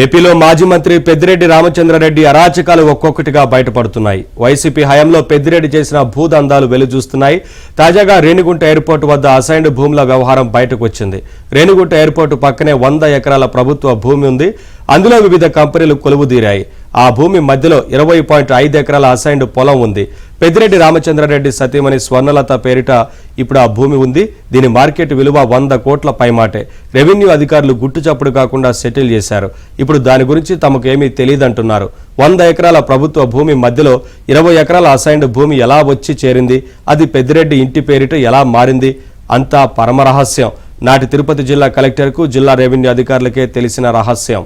ఏపీలో మాజీ మంత్రి పెద్దిరెడ్డి రామచంద్రారెడ్డి అరాచకాలు ఒక్కొక్కటిగా బయటపడుతున్నాయి. వైసీపీ హయాంలో పెద్దిరెడ్డి చేసిన భూదందాలు వెలుజూస్తున్నాయి. తాజాగా రేణిగుంట ఎయిర్పోర్టు వద్ద అసైన్డ్ భూముల వ్యవహారం బయటకు వచ్చింది. రేణిగుంట ఎయిర్పోర్టు పక్కనే 100 ఎకరాల ప్రభుత్వ భూమి ఉంది. అందులో వివిధ కంపెనీలు కొలువుదీరాయి. ఆ భూమి మధ్యలో 20.5 ఎకరాల అసైన్డ్ పొలం ఉంది. పెద్దిరెడ్డి రామచంద్రారెడ్డి సతీమణి స్వర్ణలత పేరిట ఇప్పుడు ఆ భూమి ఉంది. దీని మార్కెట్ విలువ 100 కోట్ల పైమాటే. రెవెన్యూ అధికారులు గుట్టుచప్పుడు కాకుండా సెటిల్ చేశారు. ఇప్పుడు దాని గురించి తమకు ఏమీ తెలియదంటున్నారు. 100 ఎకరాల ప్రభుత్వ భూమి మధ్యలో 20 ఎకరాల అసైన్డ్ భూమి ఎలా వచ్చి చేరింది? అది పెద్దిరెడ్డి ఇంటి పేరిట ఎలా మారింది? అంతా పరమరహస్యం. నాటి తిరుపతి జిల్లా కలెక్టర్కు జిల్లా రెవెన్యూ అధికారులకే తెలిసిన రహస్యం.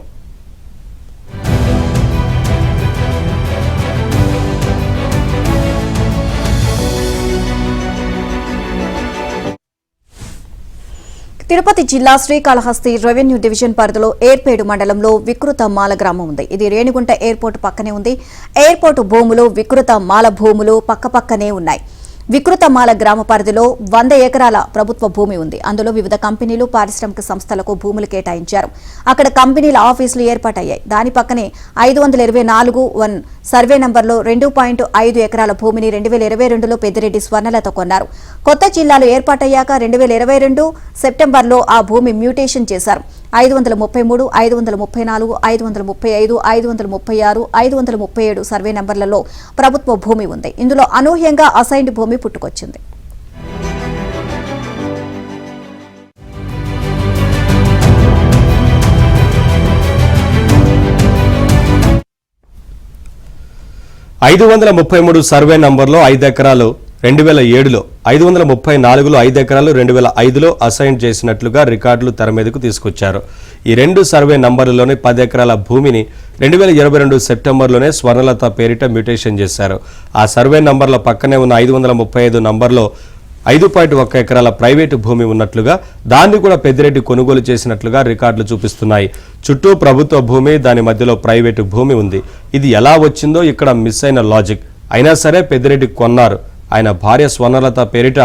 తిరుపతి జిల్లా శ్రీకాళహస్తి రెవెన్యూ డివిజన్ పరిధిలో ఏర్పేడు మండలంలో వికృత మాల గ్రామం ఉంది. ఇది రేణిగుంట ఎయిర్పోర్టు పక్కనే ఉంది. ఎయిర్పోర్టు భూములు వికృత మాల భూములు పక్కపక్కనే ఉన్నాయి. వికృత మాల గ్రామ పరిధిలో 100 ఎకరాల ప్రభుత్వ భూమి ఉంది. అందులో వివిధ కంపెనీలు పారిశ్రామిక సంస్థలకు భూములు కేటాయించారు. అక్కడ కంపెనీల ఆఫీసులు ఏర్పాటయ్యాయి. దాని పక్కనే 524 సర్వే నంబర్లో 2.5 ఎకరాల భూమిని 2022లో పెద్దిరెడ్డి స్వర్ణలత కొన్నారు. కొత్త జిల్లాలు ఏర్పాటయ్యాక 2022 సెప్టెంబర్లో ఆ భూమి మ్యూటేషన్ చేశారు. 533, 534, 535, 536, 537 సర్వే నంబర్లలో ప్రభుత్వ భూమి ఉంది. ఇందులో అనూహ్యంగా అసైన్డ్ భూమి పుట్టుకొచ్చింది. సర్వే నంబర్లో 5 ఎకరాలు 2007లో, 534లో 5 ఎకరాలు 2005లో అసైన్ చేసినట్లుగా రికార్డులు తెర మీదకు తీసుకొచ్చారు. ఈ 2 సర్వే నంబర్లలోని 10 ఎకరాల భూమిని 2022 సెప్టెంబర్లోనే స్వర్ణలత పేరిట మ్యూటేషన్ చేశారు. ఆ సర్వే నంబర్ల పక్కనే ఉన్న 535 నంబర్లో 5.1 ఎకరాల ప్రైవేటు భూమి ఉన్నట్లుగా, దాన్ని కూడా పెద్దిరెడ్డి కొనుగోలు చేసినట్లుగా రికార్డులు చూపిస్తున్నాయి. చుట్టూ ప్రభుత్వ భూమి, దాని మధ్యలో ప్రైవేటు భూమి ఉంది. ఇది ఎలా వచ్చిందో ఇక్కడ మిస్ అయిన లాజిక్. అయినా సరే పెద్దిరెడ్డి కొన్నారు. ఆయన భార్య స్వర్ణలత పేరిట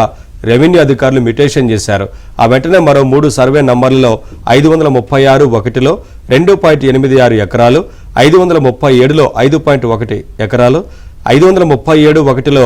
రెవెన్యూ అధికారులు మ్యూటేషన్ చేశారు. ఆ వెంటనే మరో 3 సర్వే నంబర్లలో 536 2.86 ఎకరాలు, 537లో 5.1 ఎకరాలు, 537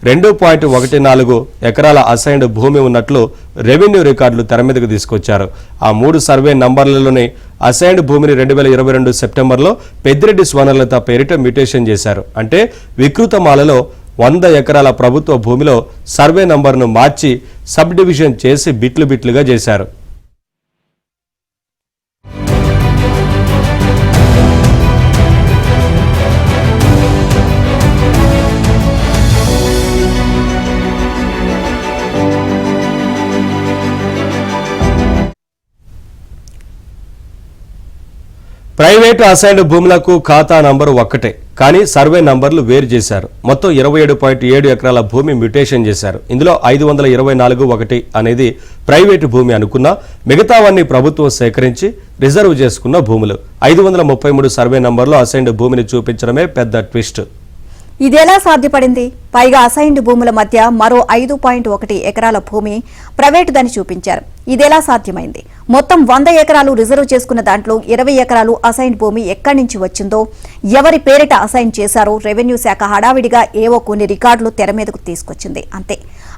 2.14 ఎకరాల అసైన్డ్ భూమి ఉన్నట్లు రెవెన్యూ రికార్డులు తెర మీదకు తీసుకొచ్చారు. ఆ 3 సర్వే నంబర్లలోని అసైన్డ్ భూమిని 2022 సెప్టెంబర్లో పెద్దిరెడ్డి స్వర్ణలత పేరిట మ్యూటేషన్ చేశారు. అంటే వికృతమాలలో 100 ఎకరాల ప్రభుత్వ భూమిలో సర్వే నంబర్ను మార్చి సబ్ డివిజన్ చేసి బిట్లుగా చేశారు. ప్రైవేటు అసైన్డ్ భూములకు ఖాతా నంబరు ఒక్కటే, కానీ సర్వే నంబర్లు వేరు చేశారు. మొత్తం 27.7 ఎకరాల భూమి మ్యూటేషన్ చేశారు. ఇందులో 524 అనేది ప్రైవేటు భూమి అనుకున్నా, మిగతావన్నీ ప్రభుత్వం సేకరించి రిజర్వ్ చేసుకున్న భూములు. 533 సర్వే నంబర్లో అసైన్డ్ భూమిని చూపించడమే పెద్ద ట్విస్ట్. ఇదెలా సాధ్యపడింది? పైగా అసైన్డ్ భూముల మధ్య మరో 5.1 ఎకరాల భూమి ప్రైవేటుదని చూపించారు. ఇదెలా సాధ్యమైంది? మొత్తం 100 ఎకరాలు రిజర్వ్ చేసుకున్న దాంట్లో 20 ఎకరాలు అసైన్డ్ భూమి ఎక్కడి నుంచి వచ్చిందో, ఎవరి పేరిట అసైన్ చేశారో రెవెన్యూ శాఖ హడావిడిగా ఏవో కొన్ని రికార్డులు తెర మీదకు తీసుకొచ్చింది. అంతే.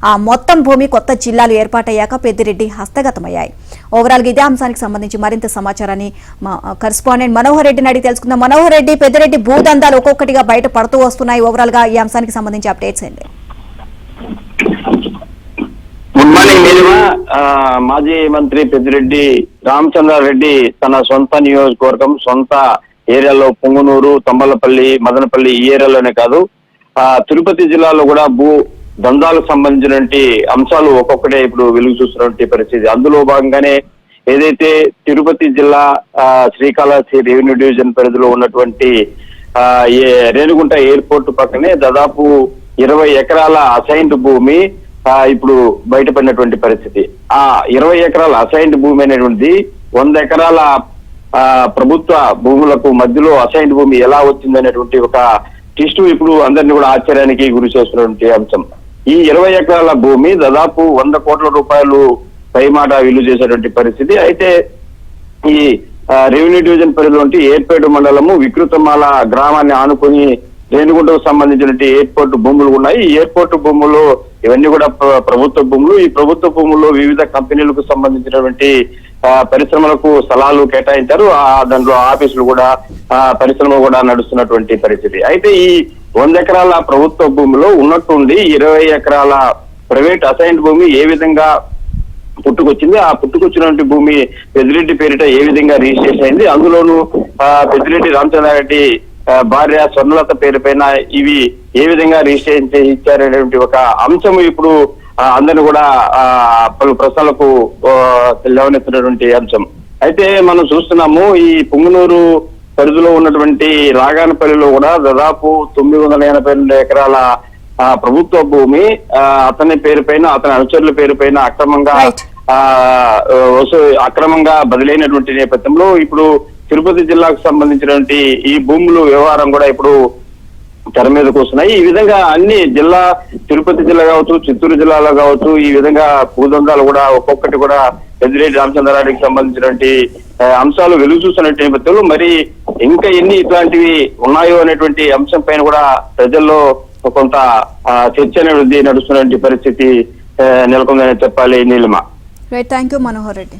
ఆ మొత్తం భూమి కొత్త జిల్లాలు ఏర్పాటయ్యాక పెద్దిరెడ్డి హస్తగతమయ్యాయి. ఓవరాల్గా ఇదే అంశానికి సంబంధించి మరింత సమాచారాన్ని మా కరెస్పాండెంట్ మనోహర్ రెడ్డిని అడిగి తెలుసుకుందాం. మనోహర్ రెడ్డి, పెద్దిరెడ్డి భూదందాలు ఒక్కొక్కటిగా బయట పడుతూ వస్తున్నాయి. ఓవరాల్గా ఈ అంశానికి సంబంధించి అప్డేట్స్ ఏంటి? Good morning Neelima. మాజీ మంత్రి పెద్దిరెడ్డి రామచంద్రారెడ్డి తన సొంత నియోజకవర్గం, సొంత ఏరియాలో పొంగునూరు, తంబలపల్లి, మదనపల్లి ఈ ఏరియాలోనే కాదు, తిరుపతి జిల్లాలో కూడా భూ దందాలకు సంబంధించినటువంటి అంశాలు ఒక్కొక్కటే ఇప్పుడు వెలుగు చూస్తున్నటువంటి పరిస్థితి. అందులో భాగంగానే ఏదైతే తిరుపతి జిల్లా శ్రీకాళహస్తి రెవెన్యూ డివిజన్ పరిధిలో ఉన్నటువంటి రేణిగుంట ఎయిర్పోర్ట్ పక్కనే దాదాపు 20 ఎకరాల అసైన్డ్ భూమి ఇప్పుడు బయటపడినటువంటి పరిస్థితి. ఆ 20 ఎకరాల అసైన్డ్ భూమి అనేటువంటిది 100 ఎకరాల ప్రభుత్వ భూములకు మధ్యలో అసైన్డ్ భూమి ఎలా వచ్చింది అనేటువంటి ఒక ట్విస్ట్ ఇప్పుడు అందరినీ కూడా ఆశ్చర్యానికి గురి చేస్తున్నటువంటి అంశం. ఈ 20 ఎకరాల భూమి దాదాపు 100 కోట్ల రూపాయలు పైమాట విలువ చేసేటువంటి పరిస్థితి. అయితే ఈ రెవెన్యూ డివిజన్ పరిధిలోని ఏర్పేడు మండలము వికృతమాల గ్రామాన్ని ఆనుకుని రేణిగుంటకు సంబంధించినటువంటి ఎయిర్పోర్ట్ భూములు ఉన్నాయి. ఈ ఎయిర్పోర్ట్ భూములు ఇవన్నీ కూడా ప్రభుత్వ భూములు. ఈ ప్రభుత్వ భూముల్లో వివిధ కంపెనీలకు సంబంధించినటువంటి పరిశ్రమలకు స్థలాలు కేటాయించారు. దాంట్లో ఆఫీసులు కూడా పరిశ్రమలు కూడా నడుస్తున్నటువంటి పరిస్థితి. అయితే ఈ 100 ఎకరాల ప్రభుత్వ భూమిలో ఉన్నట్టుండి 20 ఎకరాల ప్రైవేట్ అసైన్డ్ భూమి ఏ విధంగా పుట్టుకొచ్చింది, ఆ పుట్టుకొచ్చినటువంటి భూమి పెద్దిరెడ్డి పేరిట ఏ విధంగా రిజిస్ట్రేషన్ అయింది, అందులోనూ పెద్దిరెడ్డి రామచంద్రారెడ్డి భార్య స్వర్ణలత పేరు పైన ఇవి ఏ విధంగా రిజిస్ట్రేషన్ చేసి ఇచ్చారనేటువంటి ఒక అంశం ఇప్పుడు అందరిని కూడా పలు ప్రశ్నలకు లేవనెత్తినటువంటి అంశం. అయితే మనం చూస్తున్నాము ఈ పుంగనూరు పరిధిలో ఉన్నటువంటి రాగానపల్లిలో కూడా దాదాపు 982 ఎకరాల ప్రభుత్వ భూమి అతని పేరు పైన అతని అనుచరుల పేరు పైన అక్రమంగా బదిలైనటువంటి నేపథ్యంలో ఇప్పుడు తిరుపతి జిల్లాకు సంబంధించినటువంటి ఈ భూములు వ్యవహారం కూడా ఇప్పుడు తెర మీదకు వస్తున్నాయి. ఈ విధంగా అన్ని జిల్లా తిరుపతి జిల్లా కావచ్చు, చిత్తూరు జిల్లాలో కావచ్చు, ఈ విధంగా భూదందాలు కూడా ఒక్కొక్కటి కూడా పెద్దిరెడ్డి రామచంద్రారెడ్డికి సంబంధించినటువంటి అంశాలు వెలుగు చూస్తున్న నేపథ్యంలో మరి ఇంకా ఎన్ని ఇట్లాంటివి ఉన్నాయో అనేటువంటి అంశం పైన కూడా ప్రజల్లో కొంత చర్చ అనేది నడుస్తున్నటువంటి పరిస్థితి నెలకొందని చెప్పాలి. Neelima. Right, thank you Manohar Reddy.